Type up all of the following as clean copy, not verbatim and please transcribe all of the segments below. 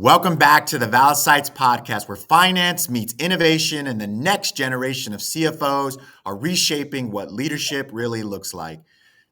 Welcome back to the Valsites podcast, where finance meets innovation and the next generation of CFOs are reshaping what leadership really looks like.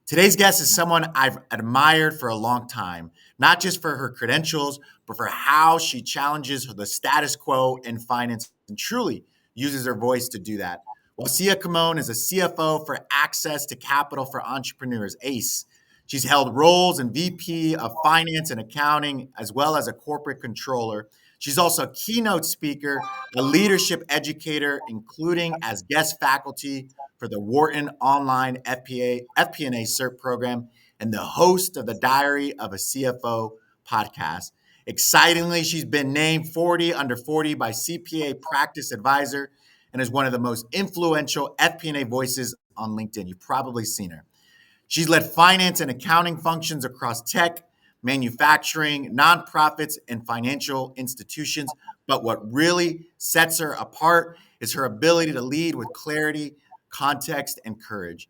Today's guest is someone I've admired for a long time, not just for her credentials, but for how she challenges the status quo in finance and truly uses her voice to do that. Wassia Kamon is a CFO for Access to Capital for Entrepreneurs, ACE. She's held roles in VP of Finance and Accounting, as well as a corporate controller. She's also a keynote speaker, a leadership educator, including as guest faculty for the Wharton Online FP&A CERT program, and the host of the Diary of a CFO podcast. Excitingly, she's been named 40 under 40 by CPA Practice Advisor and is one of the most influential FP&A voices on LinkedIn. You've probably seen her. She's led finance and accounting functions across tech, manufacturing, nonprofits, and financial institutions. But what really sets her apart is her ability to lead with clarity, context, and courage.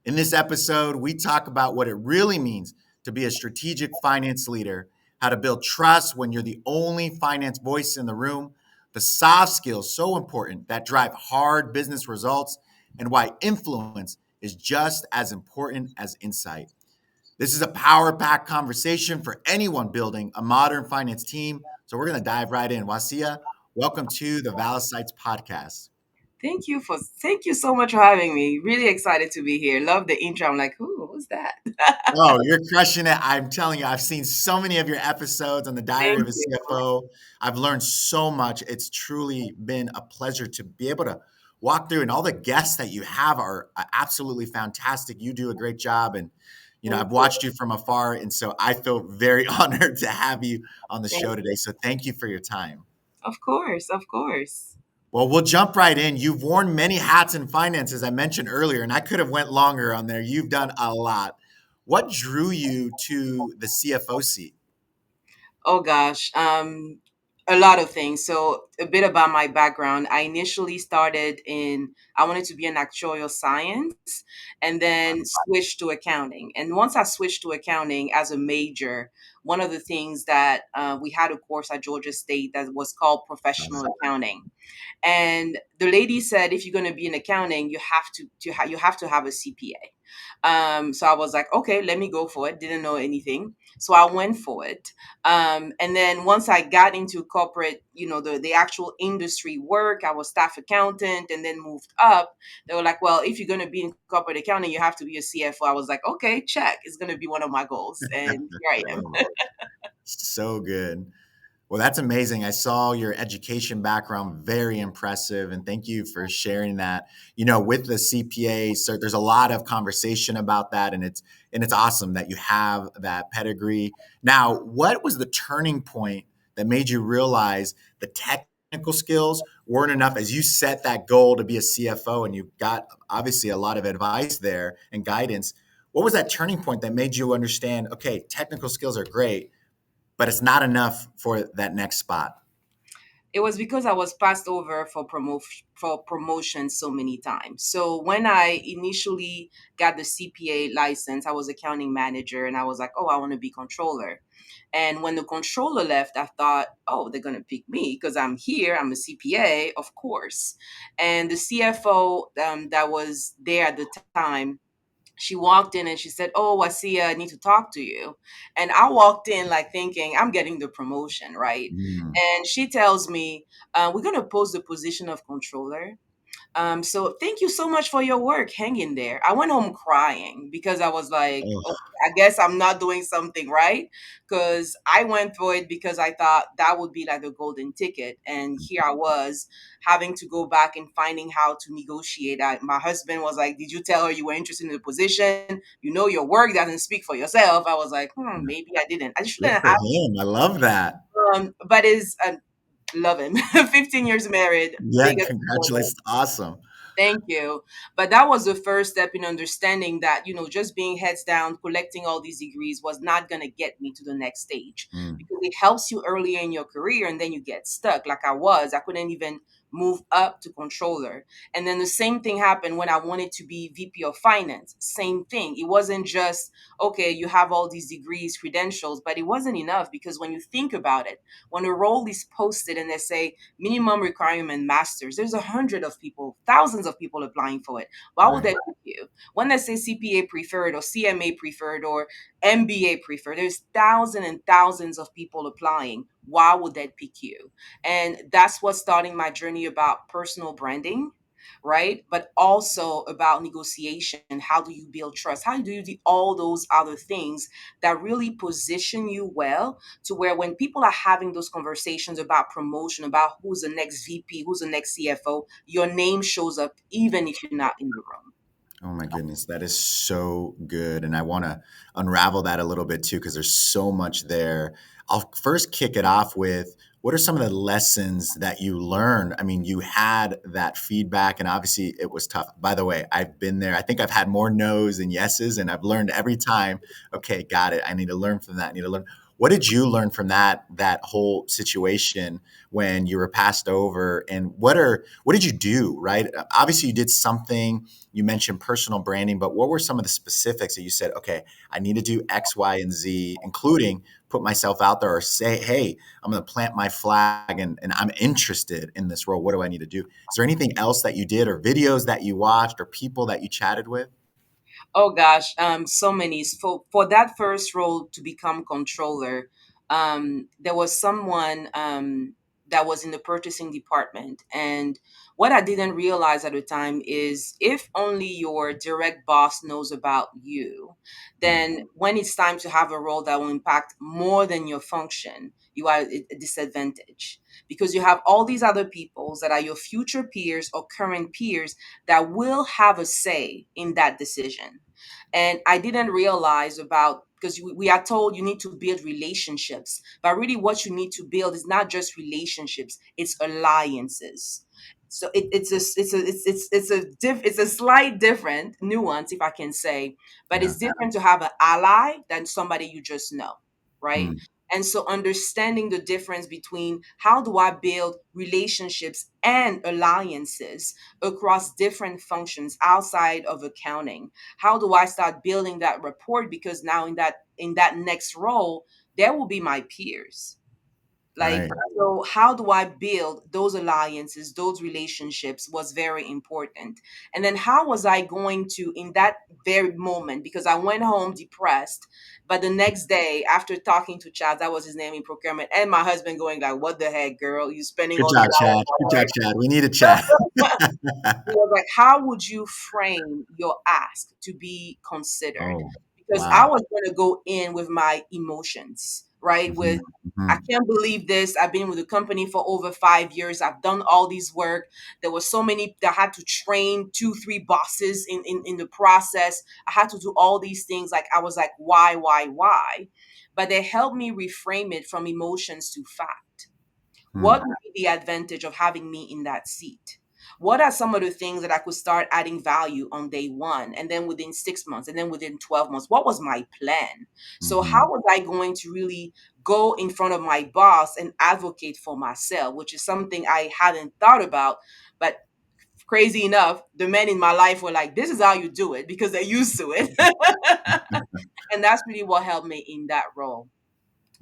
In this episode, we talk about what it really means to be a strategic finance leader, how to build trust when you're the only finance voice in the room, the soft skills so important that drive hard business results, and why influence is just as important as insight. This is a power packed conversation for anyone building a modern finance team. So we're going to dive right in. Wasia, welcome to the Valisites podcast. Thank you so much for having me. Really excited to be here. Love the intro. I'm like, who's that? Oh, you're crushing it. I'm telling you, I've seen so many of your episodes on the Diary Thank of a you. CFO. I've learned so much. It's truly been a pleasure to be able to walk through, and all the guests that you have are absolutely fantastic. You do a great job, and Thank I've you. watched you from afar, and so I feel very honored to have you on the Thank show today. So thank you for your time. Of course, of course. Well, we'll jump right in. You've worn many hats in finance, as I mentioned earlier, and I could have went longer on there. You've done a lot. What drew you to the CFO seat? Oh gosh, a lot of things. So a bit about my background. I initially started in I wanted to be an actuarial science, and then switched to accounting. And once I switched to accounting as a major, one of the things that we had a course at Georgia State that was called professional accounting. And the lady said, if you're going to be in accounting, you have to have a CPA. So I was like, okay, let me go for it. Didn't know anything, so I went for it. And then once I got into corporate, the actual industry work, I was staff accountant, and then moved up. They were like, well, if you're going to be in corporate accounting, you have to be a CFO. I was like, okay, check. It's going to be one of my goals, and here I am. So good. Well, that's amazing. I saw your education background, very impressive, and thank you for sharing that. With the CPA, so there's a lot of conversation about that, and it's awesome that you have that pedigree. Now, what was the turning point that made you realize the technical skills weren't enough as you set that goal to be a CFO, and you got obviously a lot of advice there and guidance? What was that turning point that made you understand, okay, technical skills are great, but it's not enough for that next spot? It was because I was passed over for promotion so many times. So when I initially got the CPA license, I was accounting manager, and I was like, "Oh, I want to be controller." And when the controller left, I thought, "Oh, they're gonna pick me because I'm here. I'm a CPA, of course." And the CFO that was there at the time, she walked in and she said, "Oh, Wasia, I need to talk to you." And I walked in like thinking I'm getting the promotion, right? Mm. And she tells me, "We're going to post the position of controller. So thank you so much for your work. Hang in there." I went home crying because I was like, Oh, okay, I guess I'm not doing something right. Because I went for it because I thought that would be like the golden ticket. And here I was having to go back and finding how to negotiate. My husband was like, "Did you tell her you were interested in the position? You know, your work doesn't speak for yourself." I was like, maybe I didn't. I good shouldn't for have. him. I love that. But is love him. 15 years married, Yeah, biggest supporter. congratulations. Awesome. Thank you. But that was the first step in understanding that, just being heads down, collecting all these degrees was not going to get me to the next stage, Mm. because it helps you earlier in your career and then you get stuck. Like I couldn't even move up to controller. And then the same thing happened when I wanted to be VP of finance. Same thing. It wasn't just, okay, you have all these degrees, credentials, but it wasn't enough, because when you think about it, when a role is posted and they say minimum requirement masters, there's 100 of people, thousands of people applying for it. Why would Right. they pick you? When they say CPA preferred or CMA preferred or MBA preferred, there's thousands and thousands of people applying. Why would they pick you? And that's what's starting my journey about personal branding, right? But also about negotiation. How do you build trust? How do you do all those other things that really position you well, to where when people are having those conversations about promotion, about who's the next VP, who's the next CFO, your name shows up even if you're not in the room. Oh my goodness, that is so good. And I want to unravel that a little bit too, because there's so much there. I'll first kick it off with, what are some of the lessons that you learned? I mean, you had that feedback and obviously it was tough. By the way, I've been there. I think I've had more no's than yeses, and I've learned every time, okay, got it. I need to learn from that. I need to learn. What did you learn from that whole situation when you were passed over, and what did you do, right? Obviously you did something. You mentioned personal branding, but what were some of the specifics that you said, okay, I need to do X, Y, and Z, including put myself out there or say, hey, I'm going to plant my flag and I'm interested in this role. What do I need to do? Is there anything else that you did, or videos that you watched, or people that you chatted with? Oh gosh, so many. For that first role to become controller, there was someone that was in the purchasing department, and what I didn't realize at the time is, if only your direct boss knows about you, then when it's time to have a role that will impact more than your function, you are at a disadvantage, because you have all these other people that are your future peers or current peers that will have a say in that decision. And I didn't realize about, because we are told you need to build relationships, but really what you need to build is not just relationships, it's alliances. So it's a slight different nuance, if I can say, but Yeah. it's different to have an ally than somebody you just know, right? Mm, And so understanding the difference between how do I build relationships and alliances across different functions outside of accounting, how do I start building that rapport, because now in that next role there will be my peers, like, right. so how do I build those alliances, those relationships was very important. And then how was I going to, in that very moment, because I went home depressed, but the next day after talking to Chad, that was his name in procurement, and my husband going like, what the heck, girl, you spending Good all these job, hours Chad. Good job, Chad. We need a chat. He was like, how would you frame your ask to be considered? Oh, Because I wow. was going to go in with my emotions, right? Hmm. With, I Hmm. can't believe this. I've been with the company for over 5 years. I've done all these work. There were so many that I had to train two, three bosses in the process. I had to do all these things. Like, I was like, why? But they helped me reframe it from emotions to fact. What Hmm. would be the advantage of having me in that seat? What are some of the things that I could start adding value on day one, and then within 6 months, and then within 12 months? What was my plan? So, how Hmm. was I going to really go in front of my boss and advocate for myself, which is something I hadn't thought about? But crazy enough, the men in my life were like, this is how you do it, because they're used to it. And that's really what helped me in that role.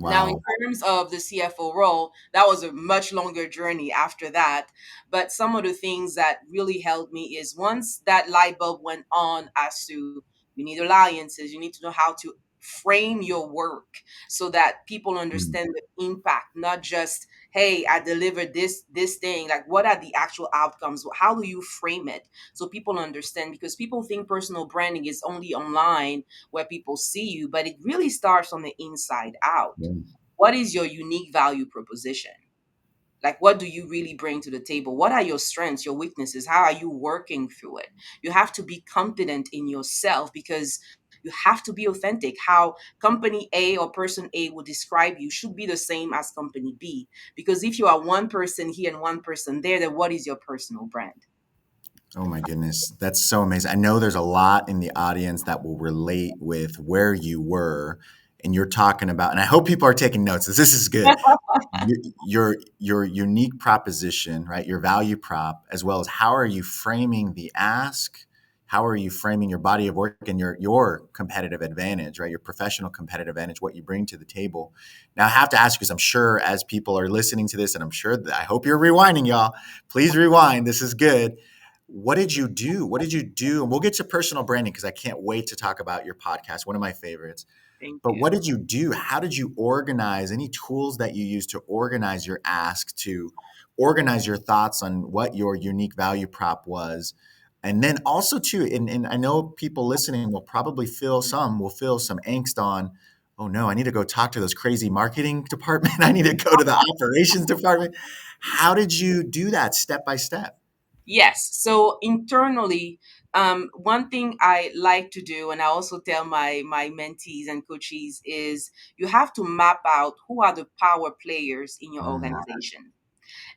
Now, in Wow. terms of the CFO role, that was a much longer journey after that. But some of the things that really helped me is, once that light bulb went on as to, you need alliances, you need to know how to frame your work so that people Mm, understand the impact, not just, hey, I delivered this thing. Like, what are the actual outcomes? How do you frame it so people understand? Because people think personal branding is only online where people see you, but it really starts from the inside out. yeah. What is your unique value proposition? Like, what do you really bring to the table? What are your strengths, your weaknesses? How are you working through it? You have to be confident in yourself, because you have to be authentic. How company A or person A will describe you should be the same as company B. Because if you are one person here and one person there, then what is your personal brand? Oh my goodness. That's so amazing. I know there's a lot in the audience that will relate with where you were and you're talking about, and I hope people are taking notes. This is good. Your unique proposition, right? Your value prop, as well as how are you framing the ask, how are you framing your body of work and your competitive advantage, right? Your professional competitive advantage, what you bring to the table. Now I have to ask you, because I'm sure as people are listening to this, and I'm sure that I hope you're rewinding, y'all. Please rewind. This is good. What did you do? What did you do? And we'll get to personal branding because I can't wait to talk about your podcast, one of my favorites. Thank But you. what did you do? How did you organize any tools that you use to organize your ask, to organize your thoughts on what your unique value prop was? And then also too, and I know people listening will probably feel some angst on, oh no, I need to go talk to those crazy marketing department. I need to go to the operations department. How did you do that step by step? Yes. So internally, one thing I like to do, and I also tell my mentees and coaches, is you have to map out who are the power players in your Mm, organization.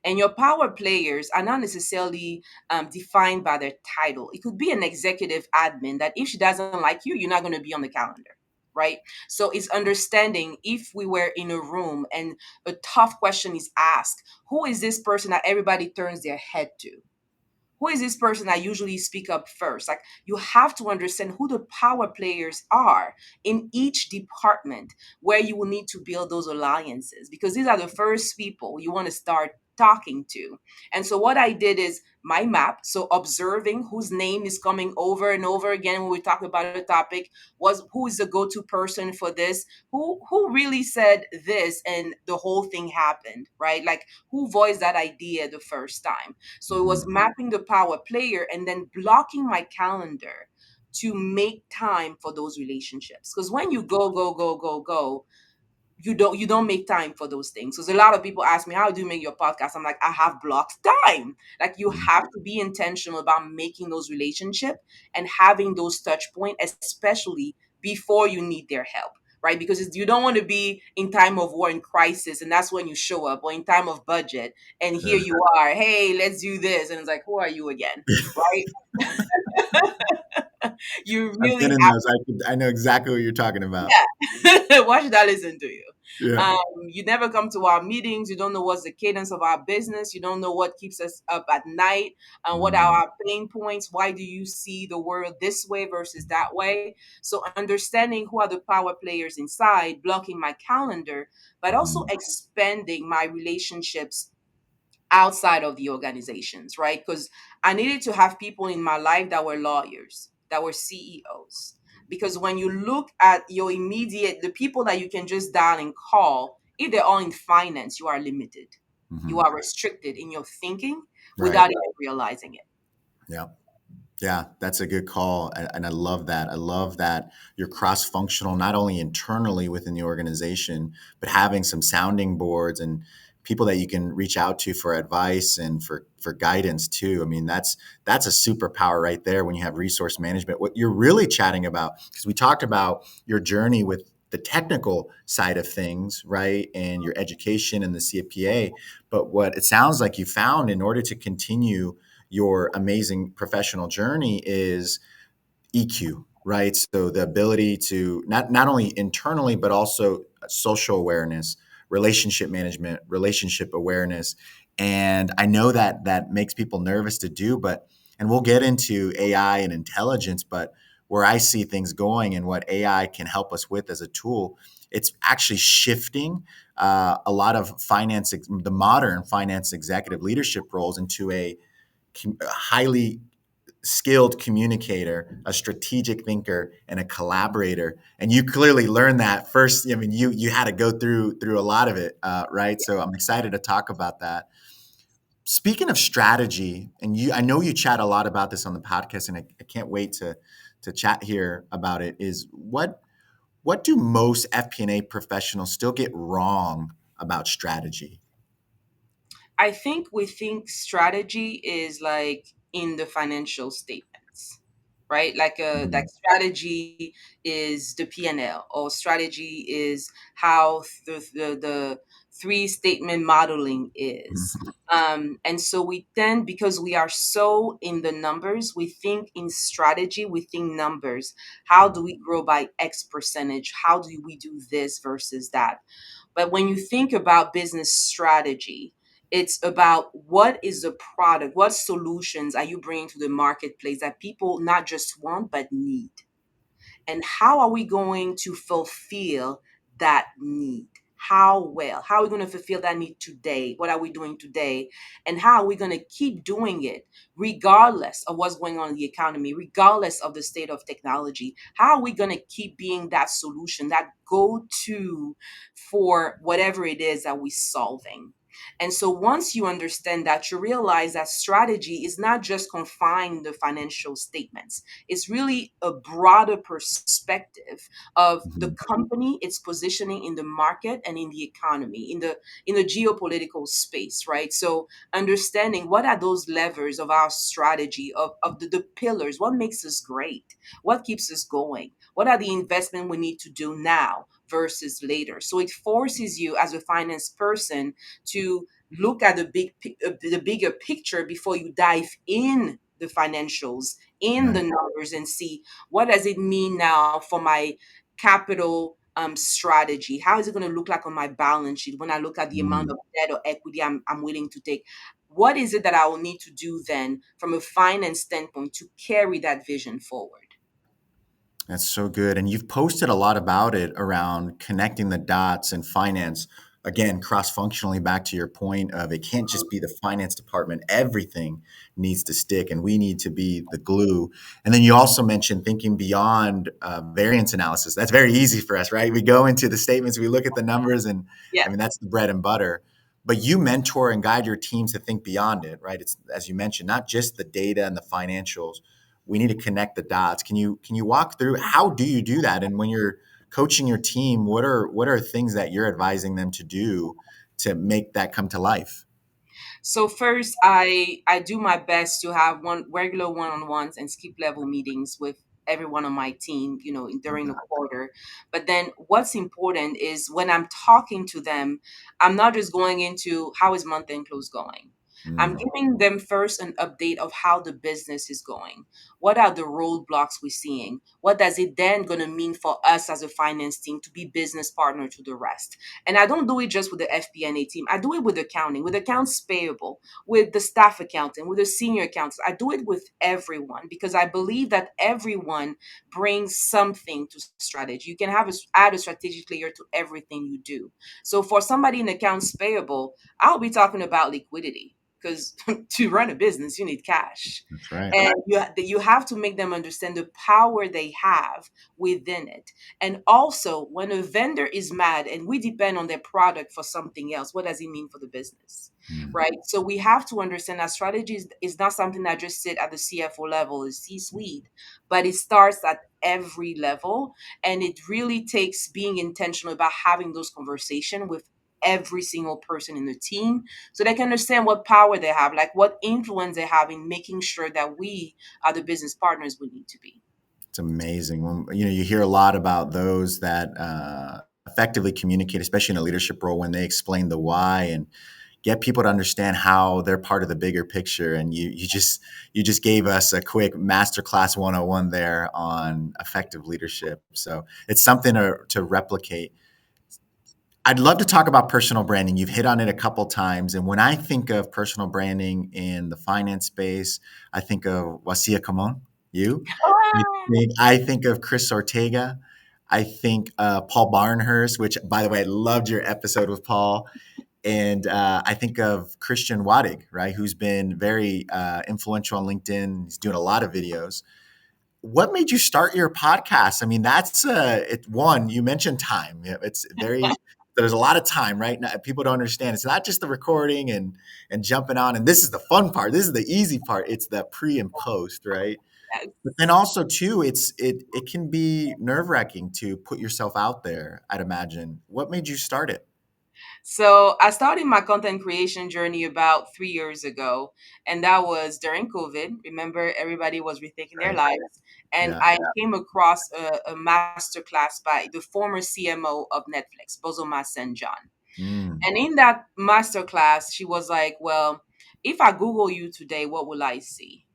And your power players are not necessarily defined by their title. It could be an executive admin that if she doesn't like you, you're not going to be on the calendar. Right. So it's understanding if we were in a room and a tough question is asked, who is this person that everybody turns their head to? Who is this person that usually speak up first? Like, you have to understand who the power players are in each department where you will need to build those alliances, because these are the first people you want to start talking to. And so what I did is my map, so observing whose name is coming over and over again when we talk about a topic, was who is the go-to person for this, who really said this and the whole thing happened, right? Like, who voiced that idea the first time. So it was mhm, mapping the power player and then blocking my calendar to make time for those relationships. Because when you go, go, go, go, go, you don't make time for those things. So a lot of people ask me, how do you make your podcast? I'm like, I have blocked time. Like, you mhm. have to be intentional about making those relationships and having those touch points, especially before you need their help. Right, because you don't want to be in time of war and crisis, and that's when you show up, or in time of budget, and here Yeah. you are. Hey, let's do this, and it's like, who are you again? Right? You I've been really in those. I know exactly what you're talking about. yeah. Why should I listen to you? Yeah. You never come to our meetings. You don't know what's the cadence of our business. You don't know what keeps us up at night and what are Mm, our pain points. Why do you see the world this way versus that way? So understanding who are the power players inside, blocking my calendar, but also mhm, expanding my relationships outside of the organizations, right? Because I needed to have people in my life that were lawyers, that were CEOs. Because when you look at your immediate, the people that you can just dial and call, if they're all in finance, you are limited. You mhm. are restricted in your thinking Right. without even realizing it. Yeah. Yeah, that's a good call, and I love that. I love that you're cross-functional, not only internally within the organization, but having some sounding boards and people that you can reach out to for advice and for guidance too. I mean, that's a superpower right there when you have resource management. What you're really chatting about, because we talked about your journey with the technical side of things, right, and your education and the CPA, but what it sounds like you found in order to continue your amazing professional journey is EQ, right? So the ability to not only internally but also social awareness, relationship management, relationship awareness, and I know that that makes people nervous to do, but and we'll get into AI and intelligence, but where I see things going and what AI can help us with as a tool, it's actually shifting a lot of the modern finance executive leadership roles into a highly skilled communicator, a strategic thinker, and a collaborator. And you clearly learned that first. I mean, you had to go through a lot of it, right? So I'm excited to talk about that. Speaking of strategy, and I know you chat a lot about this on the podcast, and I can't wait to chat here about it. Is what do most FP&A professionals still get wrong about strategy? I think we think strategy is like in the financial statements. right? Like Mhm. strategy is the P&L, or strategy is how the three statement modeling is. Mhm. And so we tend, because we are so in the numbers, we think in strategy, we think numbers. How do we grow by X percentage? How do we do this versus that? But when you think about business strategy, it's about what is the product, what solutions are you bringing to the marketplace that people not just want, but need? And how are we going to fulfill that need? How well? How are we going to fulfill that need today? What are we doing today? And how are we going to keep doing it regardless of what's going on in the economy, regardless of the state of technology? How are we going to keep being that solution, that go to for whatever it is that we're solving? And so once you understand that, you realize that strategy is not just confined to financial statements. It's really a broader perspective of the Mhm. company, its positioning in the market and in the economy, in the geopolitical space, right? So understanding what are those levers of our strategy, of the pillars, what makes us great, what keeps us going, what are the investment we need to do now versus later. So it forces you as a finance person to look at the bigger picture before you dive in the financials, in the Right. numbers, and see what does it mean now for my capital strategy. How is it going to look like on my balance sheet when I look at the amount Mm. of debt or equity I'm willing to take? What is it that I will need to do then from a finance standpoint to carry that vision forward? That's so good. And you've posted a lot about it around connecting the dots and finance. Again, cross functionally, back to your point of it can't just be the finance department. Everything needs to stick, and we need to be the glue. And then you also mentioned thinking beyond variance analysis. That's very easy for us, right? We go into the statements, we look at the numbers, and Yeah. I mean, that's the bread and butter. But you mentor and guide your teams to think beyond it, right? It's, as you mentioned, not just the data and the financials. We need to connect the dots. Can you walk through how do you do that? And when you're coaching your team, what are things that you're advising them to do to make that come to life? So first, I do my best to have one regular one-on-ones and skip level meetings with everyone on my team, Love during the that. quarter. But then what's important is when I'm talking to them, I'm not just going into how is month end close going. I'm Mm, giving them first an update of how the business is going. What are the roadblocks we're seeing? What does it then going to mean for us as a finance team to be business partner to the rest? And I don't do it just with the FP&A team. I do it with accounting, with accounts payable, with the staff accountant, with the senior accountants. I do it with everyone because I believe that everyone brings something to strategy. You can add a strategic layer to everything you do. So for somebody in accounts payable, I'll be talking about liquidity because to run a business, you need cash. that's right. And you have to make them understand the power they have within it. And also, when a vendor is mad and we depend on their product for something else, what does it mean for the business? Mm, Right. So we have to understand that strategy is not something that just sit at the CFO level, the C suite, but it starts at every level. And it really takes being intentional about having those conversations with every single person in the team so they can understand what power they have, like what influence they have in making sure that we are the business partners we need to be. it's amazing. You hear a lot about those that effectively communicate, especially in a leadership role, when they explain the why and get people to understand how they're part of the bigger picture. And you just gave us a quick masterclass 101 there on effective leadership. So it's something to replicate. I'd love to talk about personal branding. You've hit on it a couple times. And when I think of personal branding in the finance space, I think of Wassia Kamon, you. I think of Chris Ortega. I think Paul Barnhurst, which, by the way, I loved your episode with Paul. And I think of Christian Wadig, right, who's been very influential on LinkedIn. He's doing a lot of videos. What made you start your podcast? I mean, that's one. You mentioned time. It's very. There's a lot of time, right? Now, people don't understand. It's not just the recording and jumping on. And this is the fun part. This is the easy part. It's the pre and post, right? Yes. But then also too, it can be nerve wracking to put yourself out there. I'd imagine. What made you start it? So I started my content creation journey about 3 years ago, and that was during COVID. Remember, everybody was rethinking their Right. lives, and Yeah. I came across a master class by the former CMO of Netflix, Bozoma St. John. Mm. And in that master class, she was like, "Well, if I Google you today, what will I see?"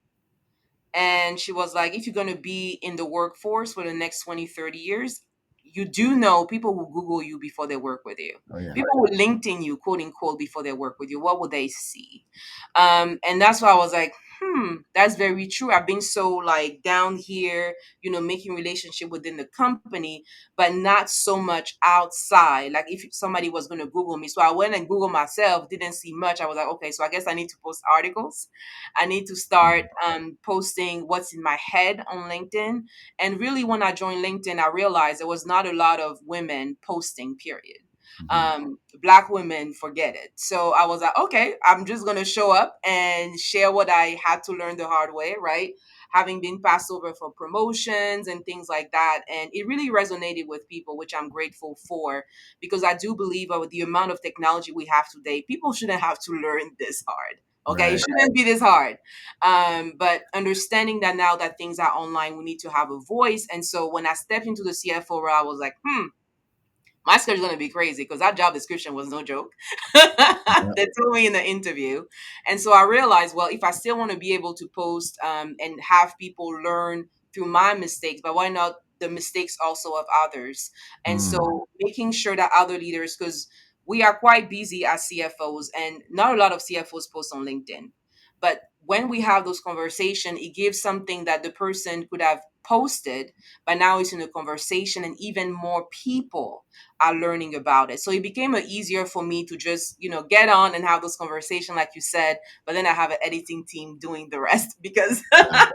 And she was like, if you're going to be in the workforce for the next 20, 30 years, you do know people will Google you before they work with you. Oh yeah. People will LinkedIn you, quote unquote, before they work with you. What will they see? And that's why I was like, that's very true. I've been so like down here, making relationship within the company, but not so much outside. Like if somebody was going to Google me. So I went and Googled myself, didn't see much. I was like, okay, so I guess I need to post articles. I need to start posting what's in my head on LinkedIn. And really, when I joined LinkedIn, I realized there was not a lot of women posting, period. Mm-hmm. Black women, forget it. So I was like, okay, I'm just going to show up and share what I had to learn the hard way, right? Having been passed over for promotions and things like that. And it really resonated with people, which I'm grateful for, because I do believe with the amount of technology we have today, people shouldn't have to learn this hard. Okay, it Right. shouldn't be this hard. But understanding that now that things are online, we need to have a voice. And so when I stepped into the CFO role, I was like, my schedule's gonna be crazy because that job description was no joke. Yeah. They told me in the interview, and so I realized, well, if I still want to be able to post and have people learn through my mistakes, but why not the mistakes also of others? And Mm. so making sure that other leaders, because we are quite busy as CFOs, and not a lot of CFOs post on LinkedIn, but when we have those conversations, it gives something that the person could have posted, but now it's in a conversation, and even more people are learning about it. So it became easier for me to just, get on and have those conversations, like you said. But then I have an editing team doing the rest because Yeah.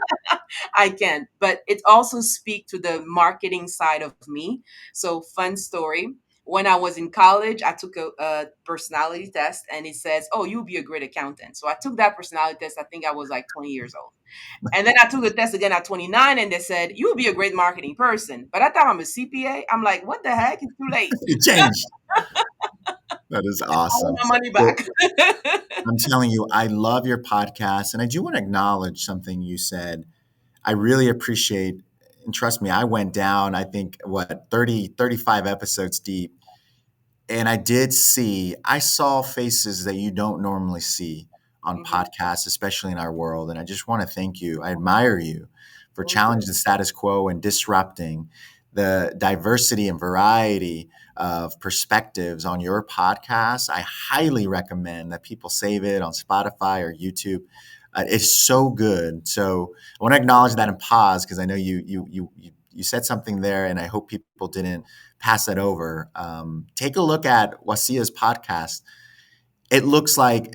I can. But it also speak to the marketing side of me. So fun story. When I was in college, I took a personality test, and it says, "Oh, you'll be a great accountant." So I took that personality test. I think I was like 20 years old. And then I took the test again at 29, and they said, "You'll be a great marketing person." But that time I'm a CPA. I'm like, what the heck? It's too late. It changed. That is I want awesome. my money Well, back. I'm telling you, I love your podcast, and I do want to acknowledge something you said. I really appreciate, and trust me, I went down, I think, what, 35 episodes deep. And I saw faces that you don't normally see on Mhm. podcasts, especially in our world. And I just want to thank you. I admire you for Thank you. challenging the status quo and disrupting the diversity and variety of perspectives on your podcast. I highly recommend that people save it on Spotify or YouTube. It's so good. So I want to acknowledge that and pause because I know you said something there, and I hope people didn't pass that over. Take a look at Wassia's podcast. It looks like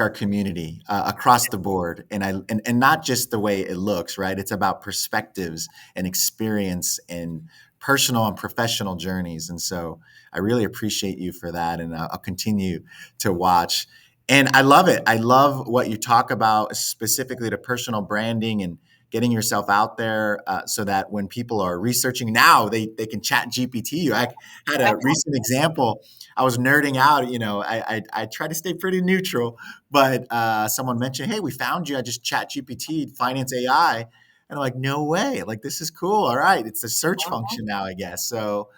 our community across the board, and not just the way it looks. Right, it's about perspectives and experience and personal and professional journeys. And so I really appreciate you for that, and I'll continue to watch. And I love it. I love what you talk about specifically to personal branding and getting yourself out there so that when people are researching now, they can chat GPT you. I had a recent example. I was nerding out. I try to stay pretty neutral, but someone mentioned, "Hey, we found you. I just chat GPT finance AI." And I'm like, "No way! Like this is cool. All right, it's a search function now, I guess." So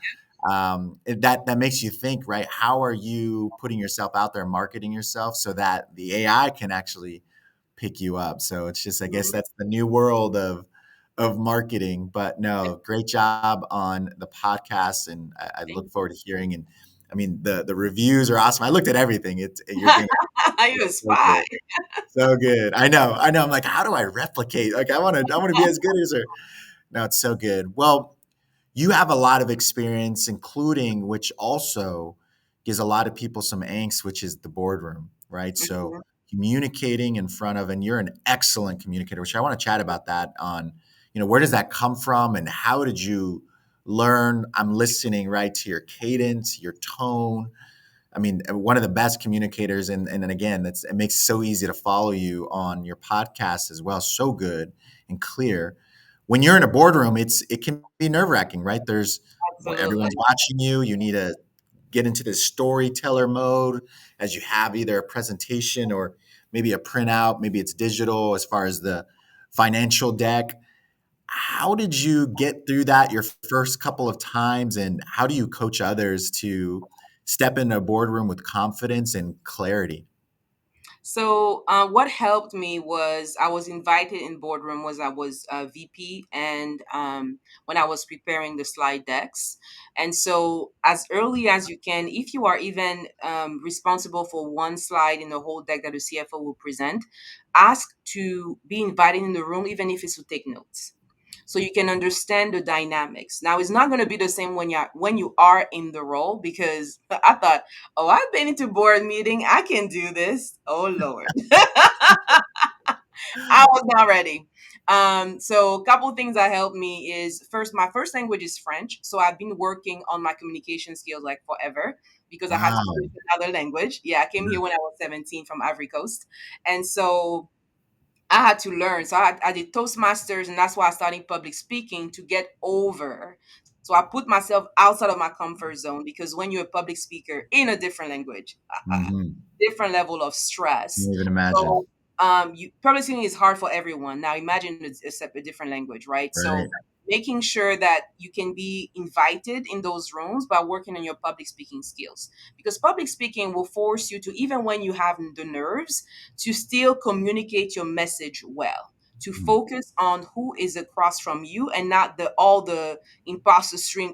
that makes you think, right? How are you putting yourself out there, marketing yourself, so that the AI can actually pick you up? So it's just, I guess, Mhm. that's the new world of marketing. But no, great job on the podcast, and I look Thank forward to hearing. And I mean, the reviews are awesome. I looked at everything. You're you. doing You're a so spy. good, so good. I know. I'm like, how do I replicate? Like, I want to be as good as her. No, it's so good. Well, you have a lot of experience, including which also gives a lot of people some angst, which is the boardroom, right? So Mhm. communicating in front of, and you're an excellent communicator, which I want to chat about that on, where does that come from and how did you learn? I'm listening right to your cadence, your tone. I mean, one of the best communicators, and then again, it makes it so easy to follow you on your podcast as well. So good and clear. When you're in a boardroom, it can be nerve wracking, right? Absolutely. Everyone's watching you. You need to get into this storyteller mode as you have either a presentation or maybe a printout, maybe it's digital as far as the financial deck. How did you get through that your first couple of times, and how do you coach others to step in a boardroom with confidence and clarity? So what helped me was I was invited in boardroom was I was a VP, and when I was preparing the slide decks. And so as early as you can, if you are even responsible for one slide in the whole deck that the CFO will present, ask to be invited in the room, even if it's to take notes, so you can understand the dynamics. Now it's not going to be the same when you are in the role, because I thought, oh, I've been into board meeting, I can do this. Oh Lord. I was not ready. So a couple of things that helped me is, first, my first language is French. So I've been working on my communication skills like forever, because I had to Wow. speak another language. Yeah, I came here when I was 17 from Ivory Coast. And so I had to learn. So I did Toastmasters, and that's why I started public speaking to get over. So I put myself outside of my comfort zone, because when you're a public speaker in a different language, Mhm. different level of stress. Can't even imagine. So public speaking is hard for everyone. Now imagine it's a different language, right? So Right. making sure that you can be invited in those rooms by working on your public speaking skills, because public speaking will force you to, even when you have the nerves, to still communicate your message well, to Mm. focus on who is across from you, and not the all the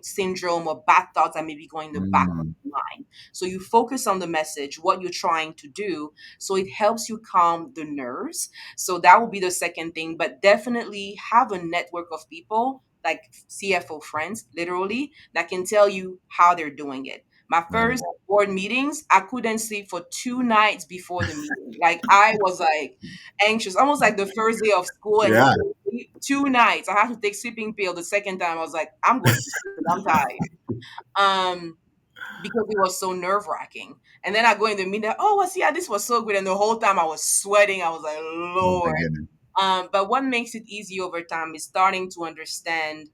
syndrome or bad thoughts that may be going in the back of Mm. your mind. So you focus on the message, what you're trying to do, so it helps you calm the nerves. So that will be the second thing. But definitely have a network of people, like CFO friends, literally, that can tell you how they're doing it. My Right. first board meetings, I couldn't sleep for 2 nights before the meeting. Like I was like anxious, almost like the first day of school, and you Yeah. couldn't sleep. 2 nights, I had to take sleeping pill. The second time, I was like, I'm going to sleep. I'm tired. Um, because it was so nerve wracking. And then I go in the meeting, oh, well, see, yeah, this was so good. And the whole time I was sweating. I was like, Oh my Lord. goodness. But what makes it easy over time is starting to understand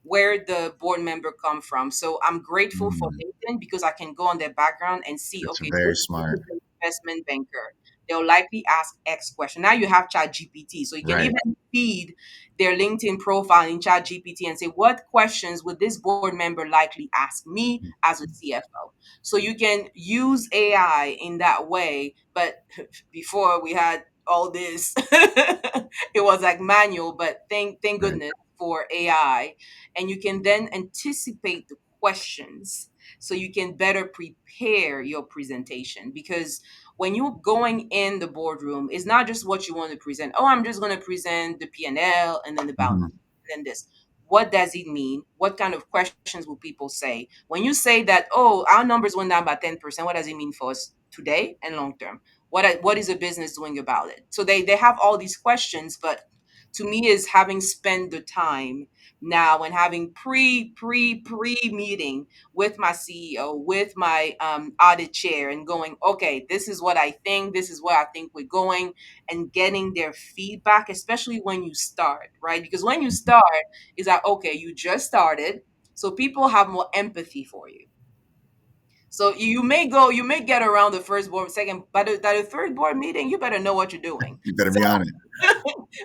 where the board member come from. So I'm grateful for Mm. LinkedIn, because I can go on their background and see, That's okay, very this is smart. an investment banker. They'll likely ask X question. Now you have Chat GPT, so you can Right. even feed their LinkedIn profile in Chat GPT and say, what questions would this board member likely ask me as a CFO? So you can use AI in that way. But before we had all this, it was like manual, but thank Right. goodness for AI. And you can then anticipate the questions, so you can better prepare your presentation, because when you're going in the boardroom, it's not just what you want to present. Oh, I'm just going to present the P&L and then the balance Mhm. and then this. What does it mean? What kind of questions will people say when you say that, oh, our numbers went down by 10%? What does it mean for us today and long term? What is the business doing about it? So they have all these questions. But to me, is having spent the time now and having pre meeting with my CEO, with my audit chair, and going, okay, this is what I think, this is where I think we're going, and getting their feedback, especially when you start, right? Because when you start, is that, okay, you just started, so people have more empathy for you. So you may get around the first board, second, but by the third board meeting, you better know what you're doing. You better So be on it.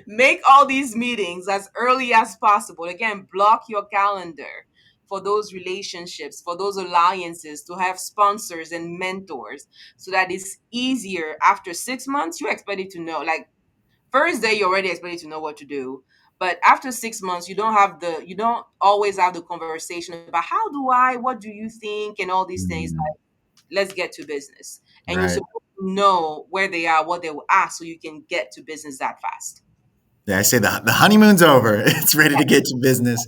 make all these meetings as early as possible. Again, block your calendar for those relationships, for those alliances, to have sponsors and mentors, so that it's easier. After 6 months, you're expected to know. Like first day, you're already expected to know what to do. But after 6 months, you don't always have the conversation about how do I, what do you think, and all these things. Mm. Let's get to business. And you're Right. supposed to know where they are, what they will ask, so you can get to business that fast. Yeah, I say the honeymoon's over. It's ready to get to business.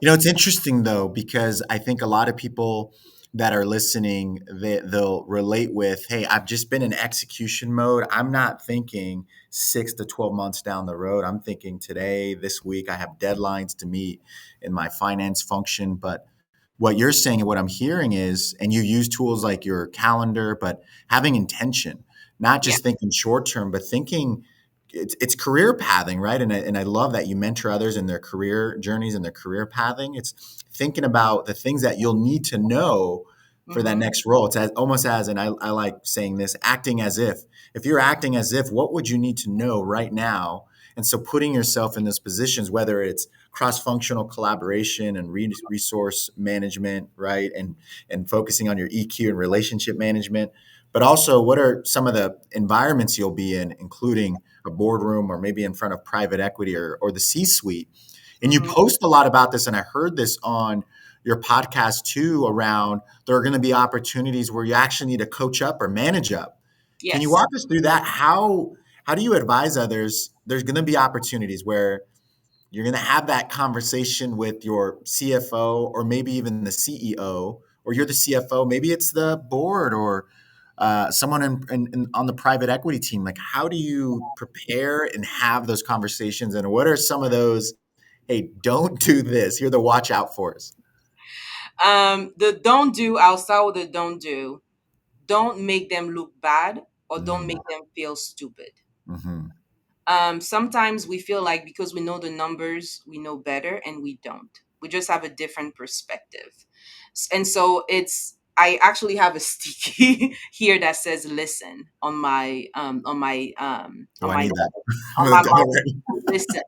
It's interesting though because I think a lot of people that are listening, they'll relate with, "Hey, I've just been in execution mode. I'm not thinking 6 to 12 months down the road. I'm thinking today, this week. I have deadlines to meet in my finance function." But what you're saying and what I'm hearing is, and you use tools like your calendar, but having intention, not Yeah. just thinking short term, but thinking it's career pathing, right? And I love that you mentor others in their career journeys and their career pathing. It's thinking about the things that you'll need to know for that Mm-hmm. next role. It's almost as, and I like saying this, acting as if you're acting as if, what would you need to know right now? And so putting yourself in those positions, whether it's cross-functional collaboration and resource management, right? And focusing on your EQ and relationship management, but also what are some of the environments you'll be in, including a boardroom or maybe in front of private equity or the C-suite. And you Mm-hmm. post a lot about this, and I heard this on your podcast too, around there are going to be opportunities where you actually need to coach up or manage up. Can you Yes. walk us through that? How do you advise others? There's going to be opportunities where you're going to have that conversation with your CFO or maybe even the CEO, or you're the CFO. Maybe it's the board or someone on the private equity team. Like, how do you prepare and have those conversations? And what are some of those? Hey, don't do this. You're the watch out for us. The don't do, I'll start with the don't do. Don't make them look bad or don't Mm, make them feel stupid. mhm, Sometimes we feel like because we know the numbers, we know better, and we don't. We just have a different perspective. And so I actually have a sticky here that says "listen" Oh, I need that. I'm on gonna my have it mouth. ready. Listen,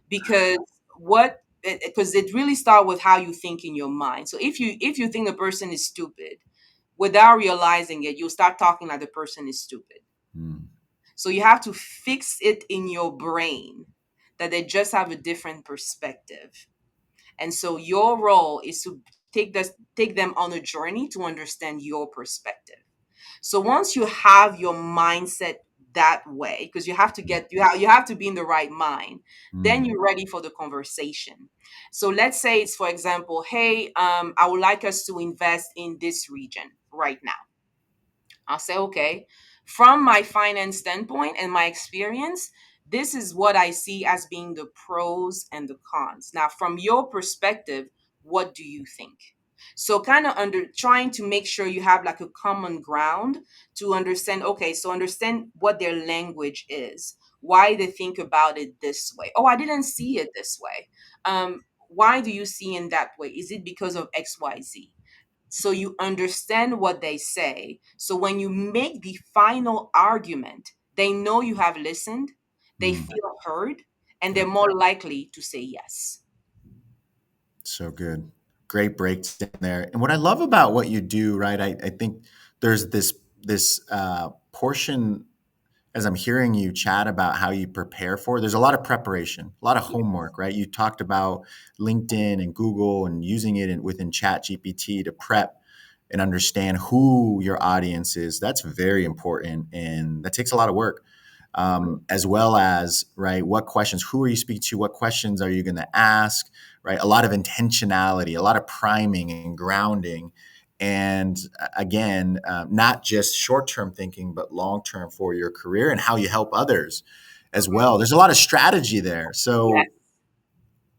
because because it really starts with how you think in your mind. So if you think the person is stupid, without realizing it, you'll start talking like the person is stupid. Mm, So you have to fix it in your brain that they just have a different perspective. And so your role is to take them on a journey to understand your perspective. So once you have your mindset that way, because you have to you have to be in the right mind, then mm, you're ready for the conversation. So let's say it's, for example, hey, I would like us to invest in this region right now. I'll say, okay, from my finance standpoint and my experience, this is what I see as being the pros and the cons. Now, from your perspective, what do you think? So, kind of under trying to make sure you have like a common ground to understand, okay, so understand what their language is, why they think about it this way. Oh, I didn't see it this way. Why do you see it that way? Is it because of XYZ? So you understand what they say. So when you make the final argument, they know you have listened, they mm. feel heard, and they're Yep. more likely to say yes. So good. Great breakdown there. And what I love about what you do, right? I think there's this portion as I'm hearing you chat about how you prepare for it. There's a lot of preparation, a lot of Yes. homework, right? You talked about LinkedIn and Google and using it within Chat GPT to prep and understand who your audience is. That's very important, and that takes a lot of work. Mhm. As well as, right, what questions, who are you speaking to, what questions are you going to ask, right? A lot of intentionality, a lot of priming and grounding, and again, not just short-term thinking but long-term for your career and how you help others as Mhm. well. There's a lot of strategy there. Yes. So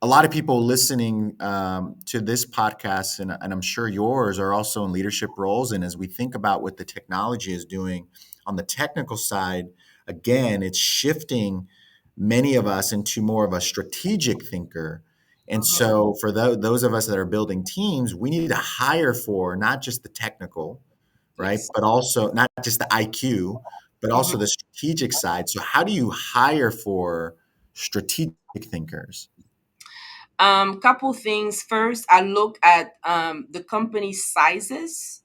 a lot of people listening to this podcast, and I'm sure yours, are also in leadership roles. And as we think about what the technology is doing on the technical side, again, it's shifting many of us into more of a strategic thinker. And Mhm. so, for those of us that are building teams, we need to hire for not just the technical, right, Yes. but also not just the IQ, but also Mhm. the strategic side. So, how do you hire for strategic thinkers? Couple things. First, I look at the company sizes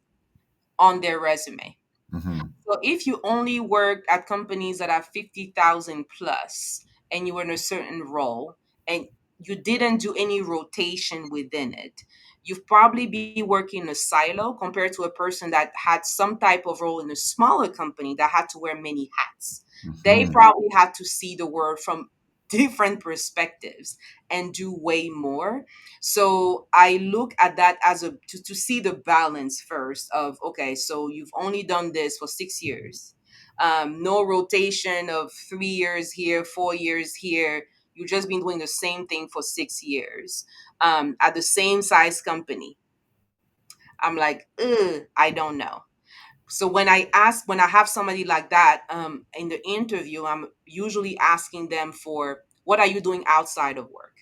on their resume. Mhm. So if you only work at companies that are 50,000 plus and you were in a certain role and you didn't do any rotation within it, you've probably be working in a silo compared to a person that had some type of role in a smaller company that had to wear many hats. They Mhm. probably had to see the world from different perspectives and do way more. So I look at that as to see the balance first of, okay, so you've only done this for 6 years, no rotation of 3 years here, 4 years here. You've just been doing the same thing for 6 years, at the same size company. I'm like, ugh, I don't know. So when I have somebody like that, in the interview, I'm usually asking them for, what are you doing outside of work?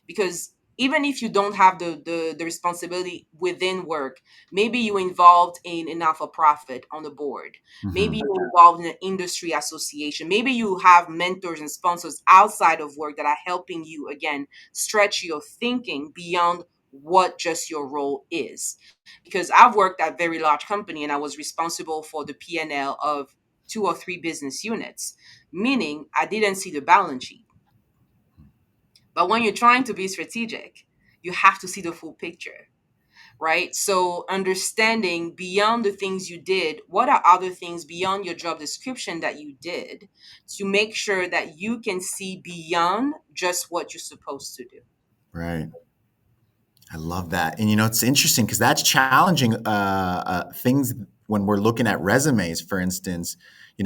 Because even if you don't have the responsibility within work, maybe you involved in a not-for-profit on the board, maybe Hmm. you're involved in an industry association, maybe you have mentors and sponsors outside of work that are helping you again stretch your thinking beyond what just your role is. Because I've worked at very large company and I was responsible for the P&L of two or three business units, meaning I didn't see the balance sheet. But when you're trying to be strategic, you have to see the full picture, right? So understanding beyond the things you did, what are other things beyond your job description that you did to make sure that you can see beyond just what you're supposed to do. Right. I love that. And it's interesting because that's challenging things when we're looking at resumes, for instance.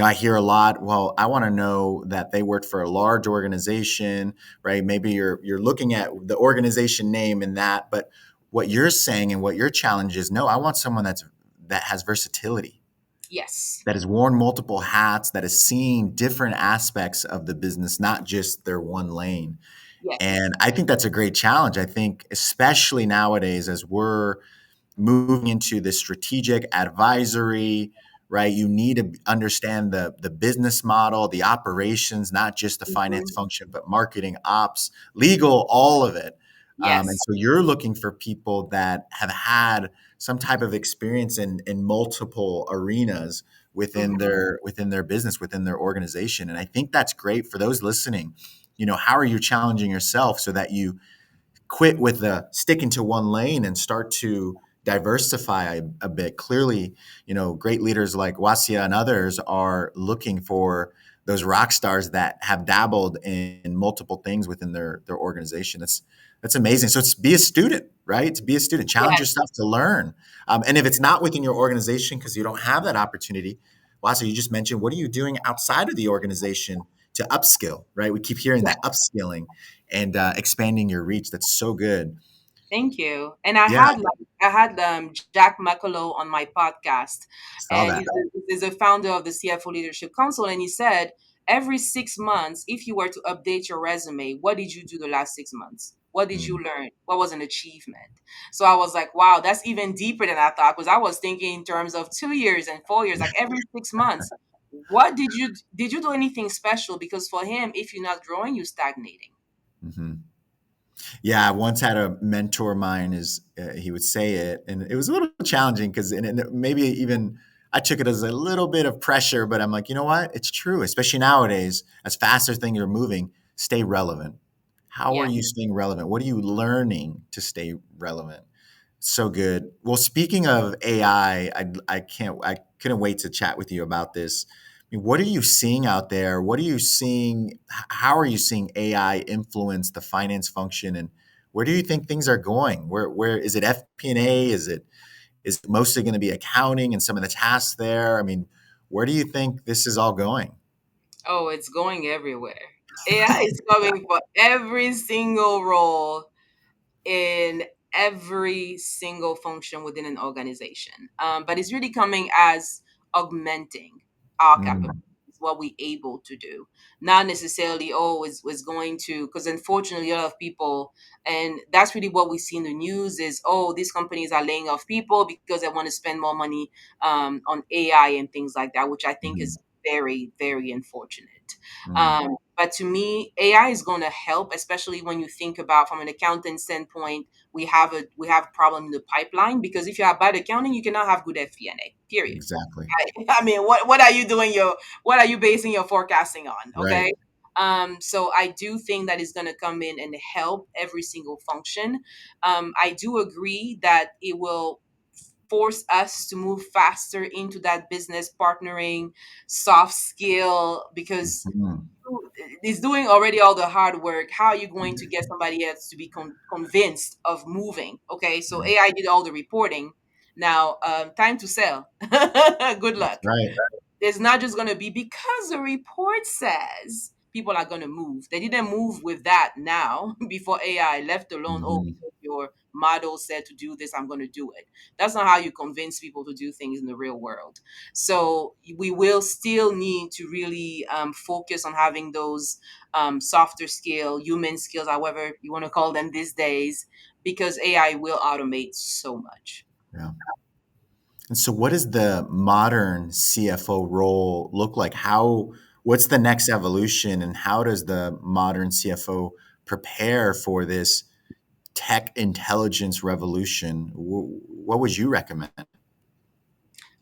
I hear a lot, well, I want to know that they worked for a large organization, right? Maybe you're looking at the organization name and that, but what you're saying and what your challenge is, no, I want someone that has versatility, Yes. that has worn multiple hats, that has seen different aspects of the business, not just their one lane. Yes. And I think that's a great challenge. I think, especially nowadays, as we're moving into the strategic advisory, right? You need to understand the business model, the operations, not just the finance Mhm. function, but marketing, ops, legal, all of it. And Yes. so you're looking for people that have had some type of experience in multiple arenas Mhm. within their business, within their organization. And I think that's great for those listening. How are you challenging yourself so that you quit with the sticking to one lane and start to diversify a bit? Clearly, great leaders like Wassia and others are looking for those rock stars that have dabbled in multiple things within their organization. That's amazing. So it's be a student, right? To be a student, challenge Yes. yourself to learn. And if it's not within your organization because you don't have that opportunity, Wassia, you just mentioned, what are you doing outside of the organization to upskill, right? We keep hearing Yes. that upskilling and expanding your reach. That's so good. Thank you. And I Yeah, had Jack McCullough on my podcast, saw and that. he's a founder of the CFO Leadership Council, and he said every 6 months, if you were to update your resume, what did you do the last 6 months? What did you Mm, learn? What was an achievement? So I was like, wow, that's even deeper than I thought, because I was thinking in terms of 2 years and 4 years, like every 6 months. What did you do anything special? Because for him, if you're not growing, you're stagnating. mhm. Yeah, I once had a mentor of mine. Is he would say it, and it was a little challenging because, and maybe even I took it as a little bit of pressure. But I'm like, you know what? It's true, especially nowadays. As fast as things are moving, stay relevant. How are Yeah. you staying relevant? What are you learning to stay relevant? So good. Well, speaking of AI, I couldn't wait to chat with you about this. I mean, what are you seeing out there? What are you seeing? How are you seeing AI influence the finance function, and where do you think things are going? Where is it? FP&A? Is it mostly going to be accounting and some of the tasks there? I mean, where do you think this is all going? Oh, it's going everywhere. AI is coming for every single role in every single function within an organization. But it's really coming as augmenting our capabilities, Mm, what we're able to do. Not necessarily, oh, it's going to, because unfortunately, a lot of people, and that's really what we see in the news is, oh, these companies are laying off people because they want to spend more money on AI and things like that, which I think mhm, is very, very unfortunate. mm, But to me, AI is going to help, especially when you think about from an accountant standpoint. We have a problem in the pipeline because if you have bad accounting, you cannot have good FP&A. Period. exactly. I mean, what are you doing? What are you basing your forecasting on? Right. Okay. So I do think that is going to come in and help every single function. I do agree that it will force us to move faster into that business partnering soft skill because Mhm, is doing already all the hard work. How are you going to get somebody else to be convinced of moving? Okay, so mhm. AI did all the reporting. Now, time to sell. Good That's luck. right. It's not just going to be because the report says people are going to move. They didn't move with that now before AI, left alone, oh, Mhm. because your model said to do this, I'm going to do it. That's not how you convince people to do things in the real world. So we will still need to really focus on having those softer skill, human skills, however you want to call them these days, because AI will automate so much. Yeah. And so what does the modern CFO role look like? What's the next evolution and how does the modern CFO prepare for this tech intelligence revolution? What would you recommend?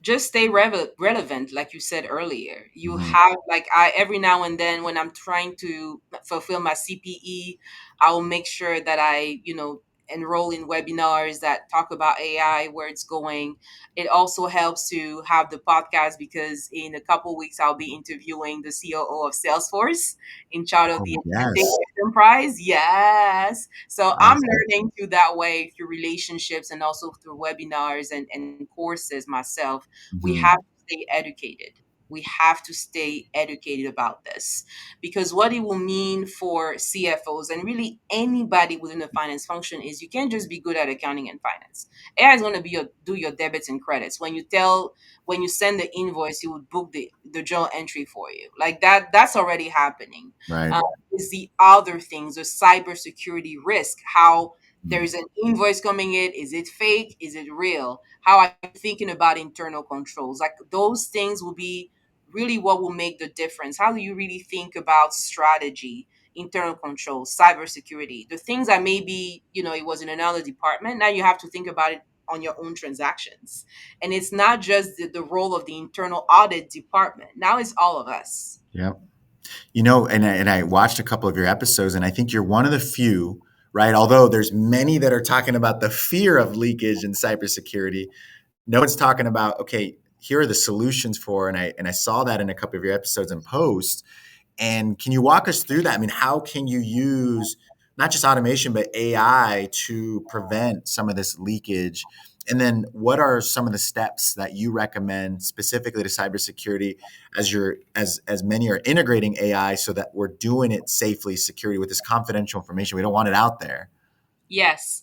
Just stay relevant, like you said earlier. You Hmm. have, like, I every now and then when I'm trying to fulfill my CPE, I'll make sure that I, enroll in webinars that talk about AI, where it's going. It also helps to have the podcast because in a couple weeks I'll be interviewing the COO of Salesforce, in charge of Oh, the yes. enterprise. Yes. So I'm Awesome. learning through that way, through relationships and also through webinars and courses myself. We Hmm. have to stay educated. We have to stay educated about this, because what it will mean for CFOs and really anybody within the finance function is you can't just be good at accounting and finance. AI is going to be do your debits and credits. When you send the invoice, you would book the journal entry for you. Like that, that's already happening. Right. Is the other things, the cybersecurity risk, how Mm. there's an invoice coming in. Is it fake? Is it real? How are you thinking about internal controls? Like those things will be really what will make the difference. How do you really think about strategy, internal controls, cybersecurity? The things that maybe, it was in another department. Now you have to think about it on your own transactions. And it's not just the role of the internal audit department. Now it's all of us. Yeah. And I watched a couple of your episodes, and I think you're one of the few, right? Although there's many that are talking about the fear of leakage in cybersecurity, no one's talking about, okay, here are the solutions for, and I saw that in a couple of your episodes and posts. And can you walk us through that? I mean, how can you use not just automation, but AI to prevent some of this leakage? And then what are some of the steps that you recommend specifically to cybersecurity as many are integrating AI so that we're doing it safely, security with this confidential information? We don't want it out there. Yes.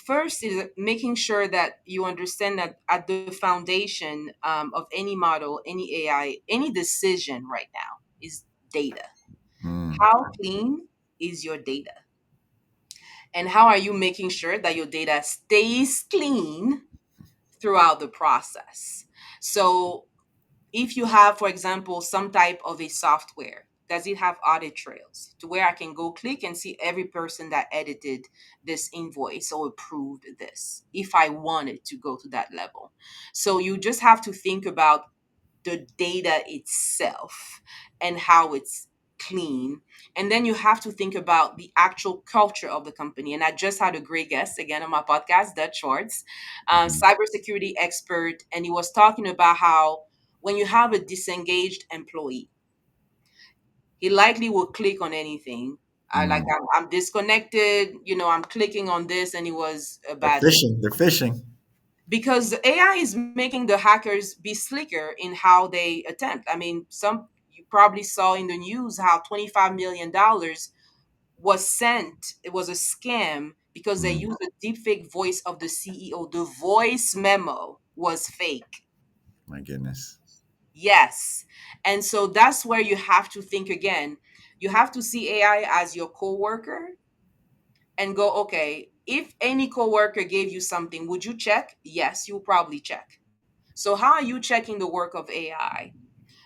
First is making sure that you understand that at the foundation of any model, any AI, any decision right now is data. Mm, How clean is your data? And how are you making sure that your data stays clean throughout the process? So, if you have, for example, some type of a software, does it have audit trails to where I can go click and see every person that edited this invoice or approved this if I wanted to go to that level? So you just have to think about the data itself and how it's clean. And then you have to think about the actual culture of the company. And I just had a great guest again on my podcast, Dutch Schwartz, mhm, cybersecurity expert, and he was talking about how when you have a disengaged employee, he likely will click on anything. I like mm. I'm disconnected, I'm clicking on this, and it was a They're bad thing phishing. They're phishing. because the AI is making the hackers be slicker in how they attempt. I mean, some you probably saw in the news how $25 million was sent. It was a scam because they Mm, used the deepfake voice of the CEO. The voice memo was fake. my goodness. Yes. And so that's where you have to think again. You have to see AI as your coworker and go, okay, if any coworker gave you something, would you check? Yes, you'll probably check. So how are you checking the work of AI?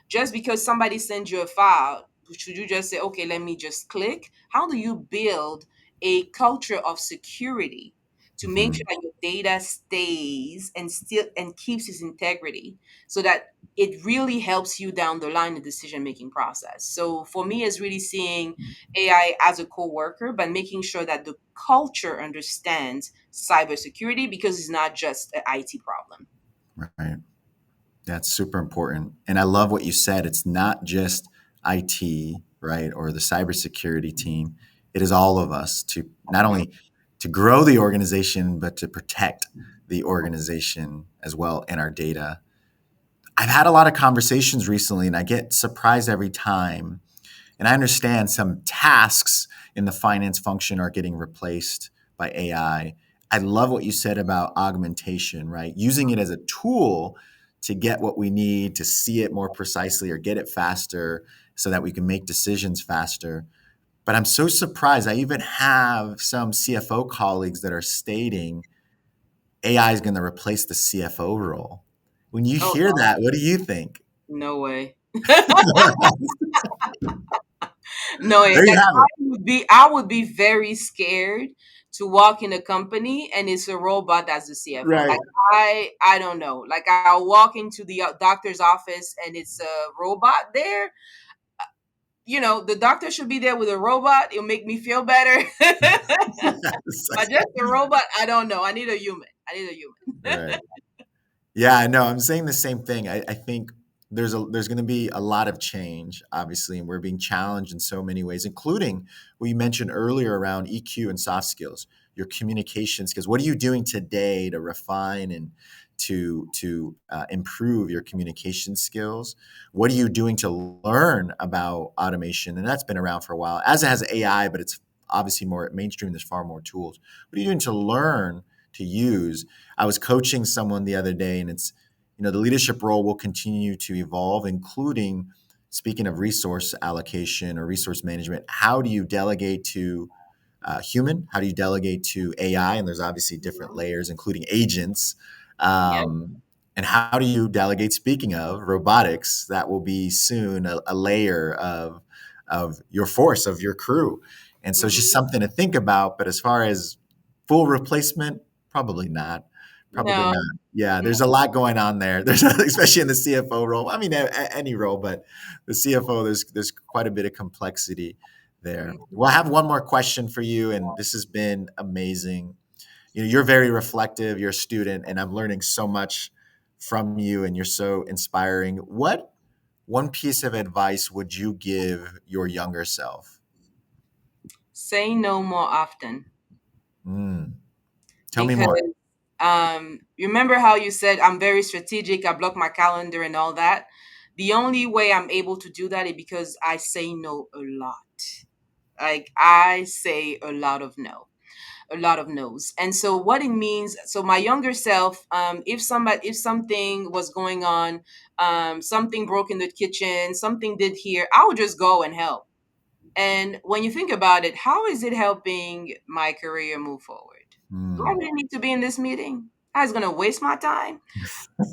Just because somebody sends you a file, should you just say, okay, let me just click? How do you build a culture of security to make sure Mhm. that your data stays and still and keeps its integrity so that it really helps you down the line in the decision making process? So for me, it's really seeing AI as a co-worker, but making sure that the culture understands cybersecurity because it's not just an IT problem. Right. That's super important. And I love what you said. It's not just IT, right, or the cybersecurity team. It is all of us to not only to grow the organization, but to protect the organization as well and our data. I've had a lot of conversations recently, and I get surprised every time. And I understand some tasks in the finance function are getting replaced by AI. I love what you said about augmentation, right? Using it as a tool to get what we need, to see it more precisely or get it faster so that we can make decisions faster. But I'm so surprised. I even have some CFO colleagues that are stating AI is going to replace the CFO role. When you Oh hear that, what do you think? no way. No way. There you Like have it. I would be very scared to walk in a company and it's a robot that's the CFO. Right. Like I don't know. Like I'll walk into the doctor's office and it's a robot there. You know, the doctor should be there with a robot. It'll make me feel better. It's But like- just a robot, I don't know. I need a human. I need a human. right. Yeah, I know. I'm saying the same thing. I think there's going to be a lot of change, obviously, and we're being challenged in so many ways, including what you mentioned earlier around EQ and soft skills, your communication skills. What are you doing today to refine and to improve your communication skills? What are you doing to learn about automation? And that's been around for a while, as it has AI, but it's obviously more mainstream. There's far more tools. What are you doing to learn to use? I was coaching someone the other day, and it's, the leadership role will continue to evolve, including, speaking of resource allocation or resource management. How do you delegate to human? How do you delegate to AI? And there's obviously different layers, including agents. Yeah. And how do you delegate? Speaking of robotics, that will be soon a layer of your force, of your crew. And so it's just Hmm. something to think about. But as far as full replacement, probably not. Probably No. not. Yeah, there's a lot going on there. There's especially in the CFO role. I mean, any role, but the CFO, there's quite a bit of complexity there. Well, I have one more question for you, and this has been amazing. You're very reflective. You're a student, and I'm learning so much from you, and you're so inspiring. What one piece of advice would you give your younger self? Say no more often. Mm, tell me Because more. you remember how you said I'm very strategic, I block my calendar and all that. The only way I'm able to do that is because I say no a lot. Like I say a lot of no, a lot of no's. And so what it means, so my younger self, if something was going on, something broke in the kitchen, something did here, I would just go and help. And when you think about it, how is it helping my career move forward? Do I Mm, really need to be in this meeting? I was going to waste my time.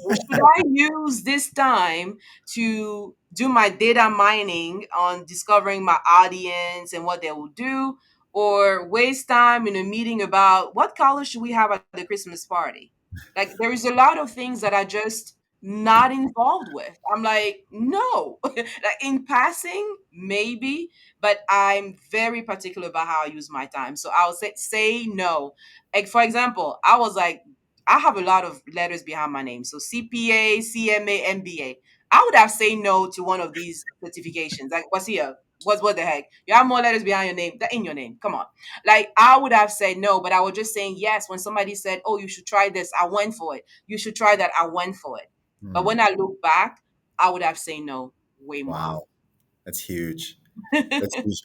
Or should I use this time to do my data mining on discovering my audience and what they will do? Or waste time in a meeting about what color should we have at the Christmas party? Like, there is a lot of things that I just not involved with. I'm like, no. Like in passing, maybe, but I'm very particular about how I use my time. So I'll say no. Like for example, I was like, I have a lot of letters behind my name. So CPA, CMA, MBA. I would have said no to one of these certifications. Like, what's here? What the heck? You have more letters behind your name than in your name. Come on. Like, I would have said no, but I was just saying yes. When somebody said, oh, you should try this, I went for it. You should try that, I went for it. But when mm, I look back, I would have said no way more wow, often. that's huge. That's huge.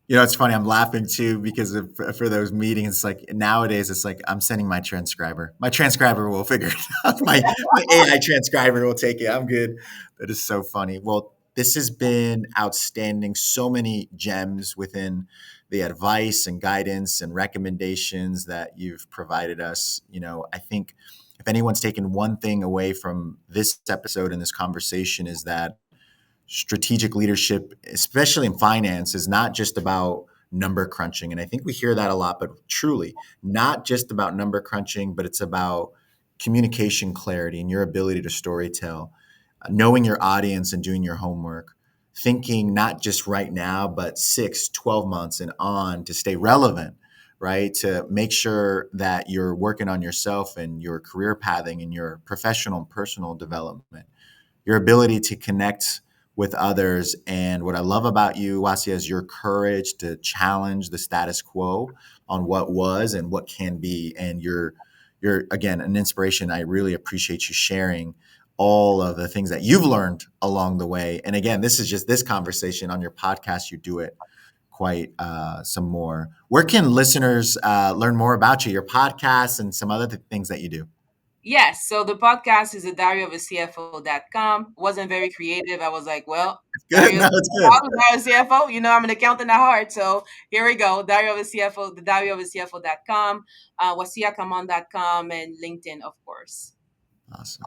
It's funny. I'm laughing too because for those meetings, it's like nowadays, it's like I'm sending my transcriber. My transcriber will figure it out. My AI transcriber will take it. I'm good. That is so funny. Well, this has been outstanding. So many gems within the advice and guidance and recommendations that you've provided us. I think if anyone's taken one thing away from this episode and this conversation is that strategic leadership, especially in finance, is not just about number crunching. And I think we hear that a lot, but truly not just about number crunching, but it's about communication clarity and your ability to storytell, knowing your audience and doing your homework, thinking not just right now, but 6, 12 months and on to stay relevant, right? To make sure that you're working on yourself and your career pathing and your professional and personal development, your ability to connect with others. And what I love about you, Wasia, is your courage to challenge the status quo on what was and what can be. And you're again an inspiration. I really appreciate you sharing all of the things that you've learned along the way. And again, this is just this conversation on your podcast. You do it quite some more. Where can listeners learn more about you, your podcast, and some other things that you do? Yes, so the podcast is a diary of a CFO.com. Wasn't very creative. I was like, well, Good. diary of No, it's good. a CFO, I'm an accountant at heart. So here we go. Diary of a CFO, the diary of a CFO.com, wassiakamon.com, and LinkedIn, of course. Awesome.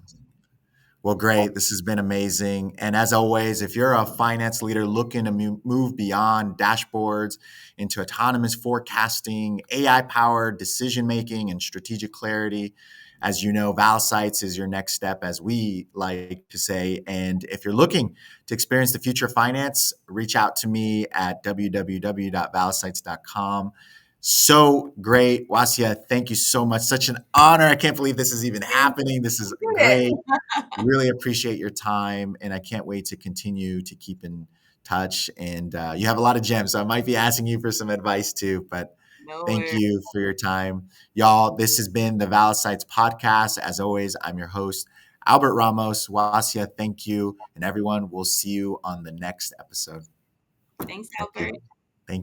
Well, great. This has been amazing. And as always, if you're a finance leader looking to move beyond dashboards into autonomous forecasting, AI powered decision making, and strategic clarity, as you know, ValSites is your next step, as we like to say. And if you're looking to experience the future of finance, reach out to me at www.valsites.com. So great. Wassia, thank you so much. Such an honor. I can't believe this is even Thank happening. This is you. Did great. it. Really appreciate your time, and I can't wait to continue to keep in touch. And you have a lot of gems, so I might be asking you for some advice too. But No thank worries. you for your time, y'all. This has been the ValSites podcast. As always, I'm your host, Albert Ramos. Wasia, thank you, and everyone. We'll see you on the next episode. Thanks, Thank you. Albert.